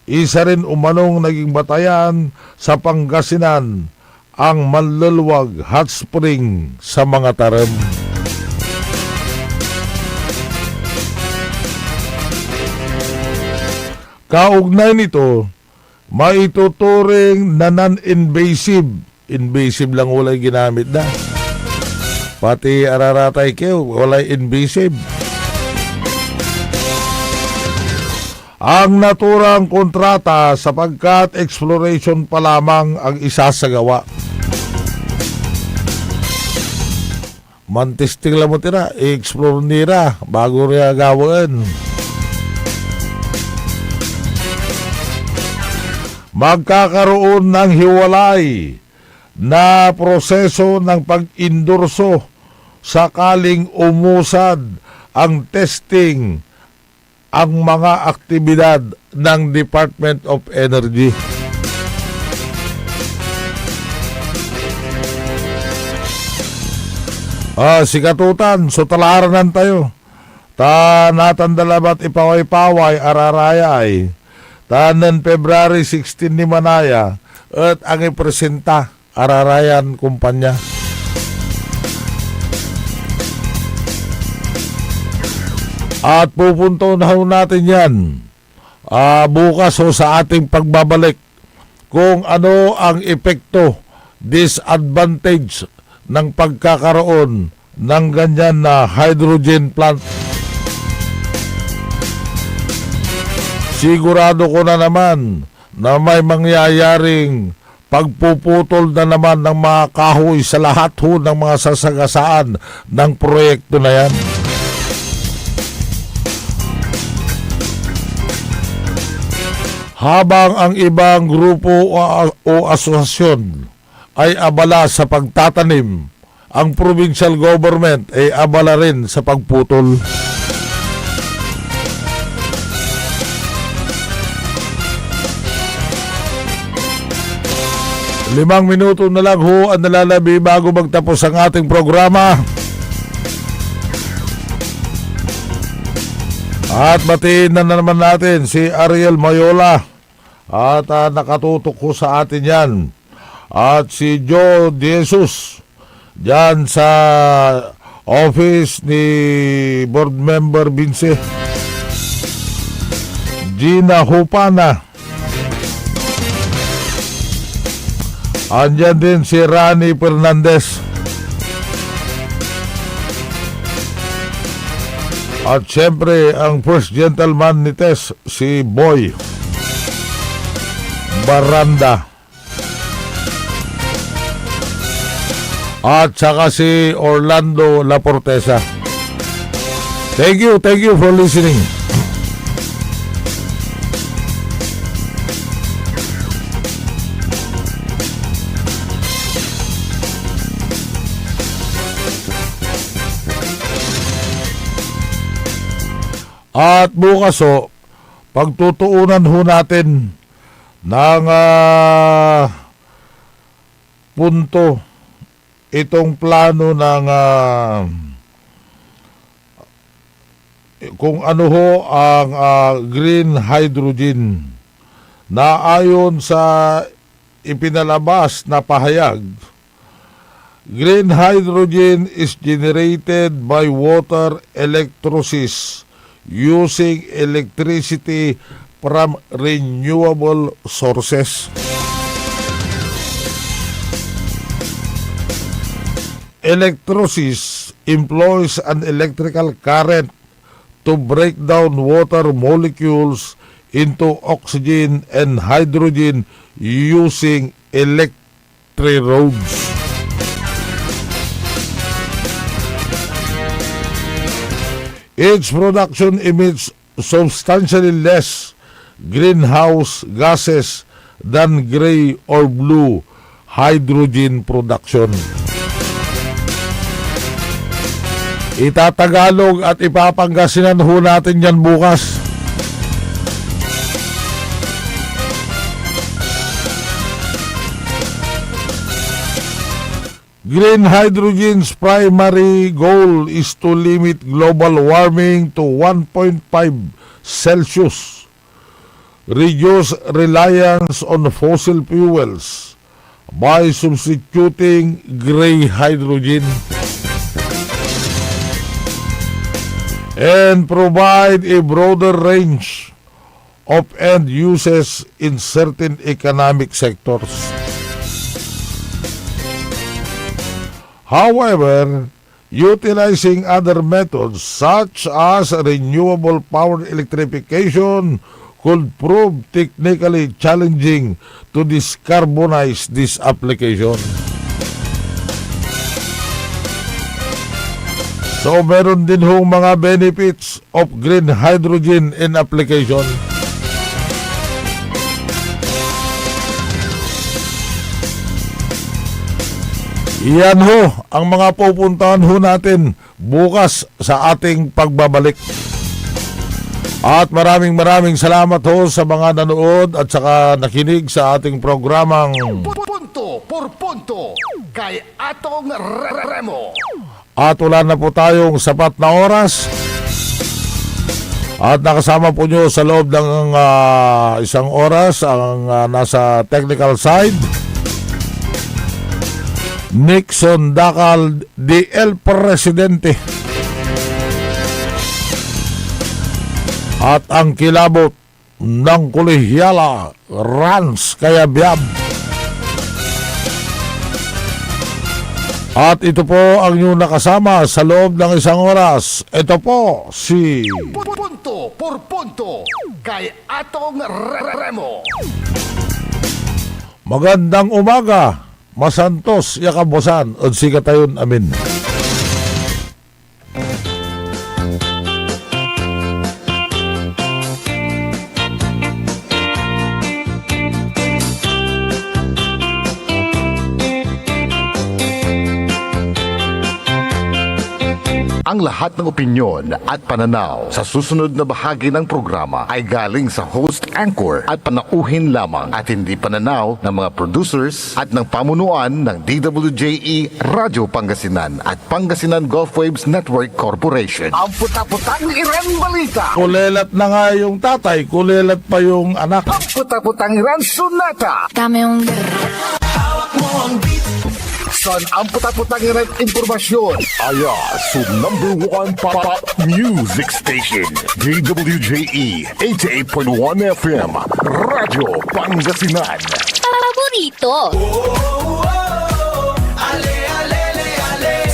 isa rin umanong naging batayan sa Pangasinan ang manluluwag hot spring sa mga tarim. Kaugnay nito, maituturing na non-invasive, invasive lang walay ginamit na. Pati araratay kayo, walay invasive. Ang naturang kontrata sapagkat exploration pa lamang ang isasagawa. Mantisting lang mo tira, i-explore nila bago rin gawin. Magkakaroon ng hiwalay na proseso ng pag-indorso sakaling umusad ang testing ang mga aktibidad ng Department of Energy. Sikatutan, so talaranan tayo. Natandalabat ipaway-paway, ararayay. Tanan February 16 ni Manaya at ang ipresenta Ararayan kumpanya. At pupuntahan natin yan bukas sa ating pagbabalik kung ano ang epekto, disadvantage ng pagkakaroon ng ganyan na hydrogen plant. Sigurado ko na naman na may mangyayaring pagpuputol na naman ng mga kahoy sa lahat ng mga sasagasaan ng proyekto na yan. Habang ang ibang grupo o asosasyon ay abala sa pagtatanim, ang provincial government ay abala rin sa pagputol. Limang minuto na lang ho ang nalalabi bago magtapos ang ating programa. At batiin na naman natin si Ariel Mayola at nakatutok ho sa atin yan. At si Joe Jesus dyan sa office ni Board Member Vince. Gina Hupana. Andyan din si Rani Fernandez. At syempre, ang first gentleman ni Tess, si Boy Baranda. At saka si Orlando Laportesa. Thank you for listening. At bukas ho, pagtutuunan ho natin ng punto itong plano ng kung ano ho ang green hydrogen na ayon sa ipinalabas na pahayag. Green hydrogen is generated by water electrolysis using electricity from renewable sources. Electrolysis employs an electrical current to break down water molecules into oxygen and hydrogen using electrodes. Its production emits substantially less greenhouse gases than gray or blue hydrogen production. Itatagalog at ipapangasinan ho natin yan bukas. Green hydrogen's primary goal is to limit global warming to 1.5 Celsius, reduce reliance on fossil fuels by substituting gray hydrogen, and provide a broader range of end uses in certain economic sectors. However, utilizing other methods such as renewable power electrification could prove technically challenging to decarbonize this application. So, meron din hong mga benefits of green hydrogen in application. Iyan ho ang mga pupuntahan ho natin bukas sa ating pagbabalik. At maraming salamat ho sa mga nanood at saka nakinig sa ating programang Punto por punto kay Atong Remo. At wala na po tayong sapat na oras. At nakasama po nyo sa loob ng isang oras ang nasa technical side, Nixon Dacal de El Presidente. At ang kilabot ng Kolehiala, Rans Kayabyab. At ito po ang inyong nakasama sa loob ng isang oras. Ito po si Punto por punto kay Atong Remo. Magandang umaga, masantos, yakabosan, at sigatayon, amin. Ang lahat ng opinyon at pananaw sa susunod na bahagi ng programa ay galing sa host anchor at panauhin lamang at hindi pananaw ng mga producers at ng pamunuan ng DWJE Radio Pangasinan at Pangasinan Gulf Waves Network Corporation. Ang puta-putang Iran Balita. Kulelat na nga yung tatay, kulelat pa yung anak. Ang puta-putang Iran Sunata. Dame yung Hawak mo ang beat. Son ang puta-putang Iran Impormasyon. Aya sa #1 pop music station. DWJE 88.1 FM. Radio Pangasinan. Paborito.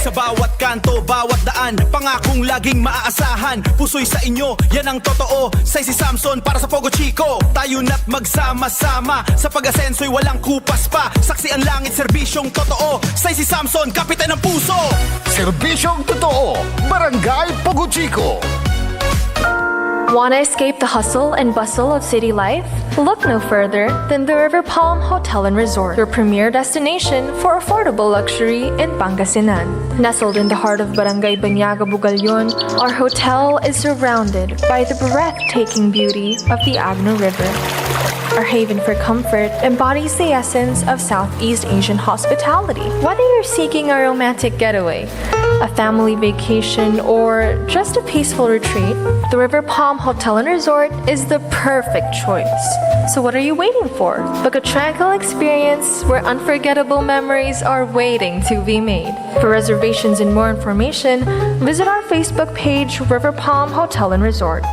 Sa bawat kanto, bawat daan, pangakong laging maaasahan. Puso'y sa inyo, yan ang totoo. Say si Samson para sa Pogo Chico. Tayo na't magsama-sama. Sa pag-asenso'y walang kupas pa. Saksi ang langit, serbisyong totoo. Say si Samson, kapitan ng puso. Serbisyong totoo. Barangay Pogo Chico. Want to escape the hustle and bustle of city life? Look no further than the River Palm Hotel and Resort, your premier destination for affordable luxury in Pangasinan. Nestled in the heart of Barangay Banyaga, Bugalyon, our hotel is surrounded by the breathtaking beauty of the Agno River. Our haven for comfort embodies the essence of Southeast Asian hospitality. Whether you're seeking a romantic getaway, a family vacation, or just a peaceful retreat, the River Palm Hotel and Resort is the perfect choice. So what are you waiting for? Book a tranquil experience where unforgettable memories are waiting to be made. For reservations and more information, visit our Facebook page, River Palm Hotel and Resort.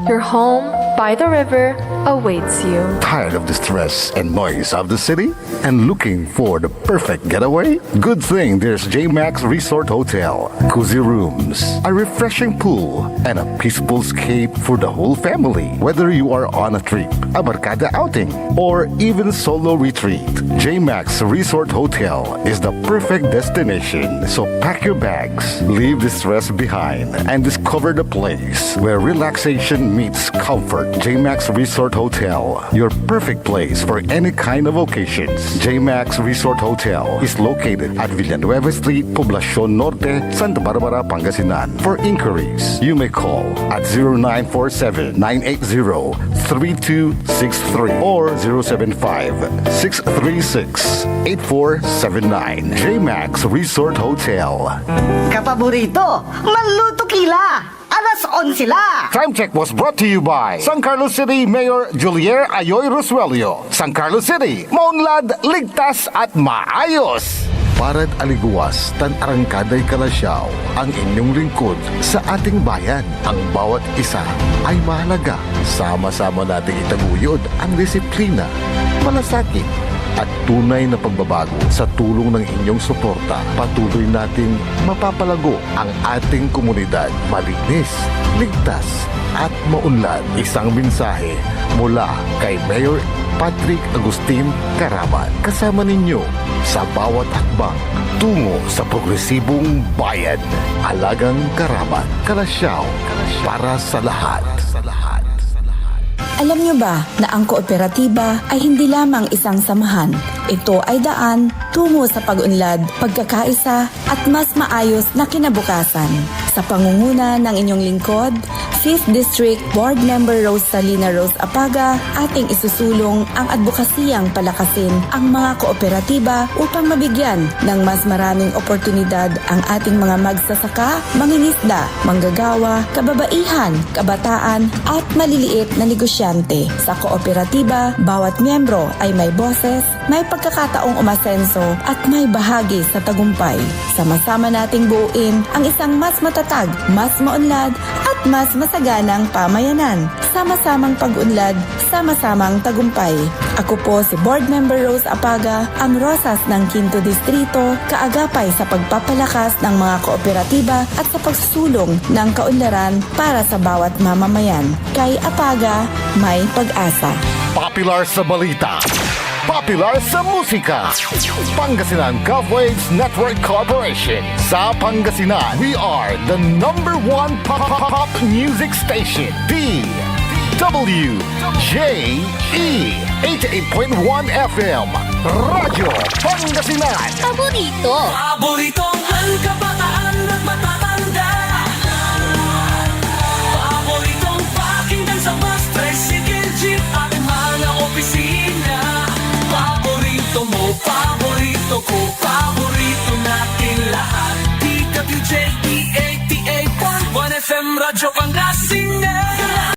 Your home by the river awaits you. Tired of the stress and noise of the city? And looking for the perfect getaway? Good thing there's JMax Resort Hotel. Cozy rooms, a refreshing pool, and a peaceful escape for the whole family. Whether you are on a trip, a barkada outing, or even solo retreat, JMax Resort Hotel is the perfect destination. So pack your bags, leave the stress behind, and discover the place where relaxation meets comfort. JMax Resort Hotel, your perfect place for any kind of occasions. JMax Resort Hotel is located at Villanueva Street, Poblacion Norte, Santa Barbara, Pangasinan. For inquiries, you may call at 0947-980-3263 or 075-636-8479. JMax Resort Hotel. Kapaborito, manluto kila! Alas 11 la! Time check was brought to you by San Carlos City Mayor Julier Ayoy Rosuelio. San Carlos City, maunlad, ligtas at maayos. Parad aliguas, tan arangkaday kalasyaw, ang inyong lingkod sa ating bayan. Ang bawat isa ay mahalaga. Sama-sama nating itaguyod ang disiplina, malasakit, at tunay na pagbabago. Sa tulong ng inyong suporta, patuloy nating mapapalago ang ating komunidad. Malinis, ligtas, at maunlad. Isang mensahe mula kay Mayor Patrick Agustin Caraman. Kasama ninyo sa bawat hakbang tungo sa progresibong bayan. Alagang Caraman, Kalasyaw, para sa lahat. Alam nyo ba na ang kooperatiba ay hindi lamang isang samahan? Ito ay daan tungo sa pag-unlad, pagkakaisa at mas maayos na kinabukasan. Sa pangunguna ng inyong lingkod, 5th District Board Member Rosalina Rose Apaga, ating isusulong ang advokasiyang palakasin ang mga kooperatiba upang mabigyan ng mas maraming oportunidad ang ating mga magsasaka, mangingisda, manggagawa, kababaihan, kabataan at maliliit na negosyante. Sa kooperatiba, bawat miyembro ay may boses, may pagkakataong umasenso at may bahagi sa tagumpay. Sama-sama nating buuin ang isang mas matatag, mas maunlad at mas masaganang pamayanan. Sama-samang pag-unlad, sama-samang tagumpay. Ako po si Board Member Rose Apaga, ang Rosas ng 5th Distrito, kaagapay sa pagpapalakas ng mga kooperatiba at sa pagsusulong ng kaunlaran para sa bawat mamamayan. Kay Apaga, may pag-asa. Popular sa balita, popular sa musika. Pangasinan Golfwaves Network Corporation. Sa Pangasinan, we are the #1 pop music station. DWJE 88.1 FM. Radyo Pangasinan. Paborito! Paboritong ang kabataan at matatanda. Paboritong pakinggan sa bus, tricycle, jeep at mga opisina. Paborito mo, paborito ko, paborito natin lahat. DWJE 88.1 FM, Radyo Pangasinan.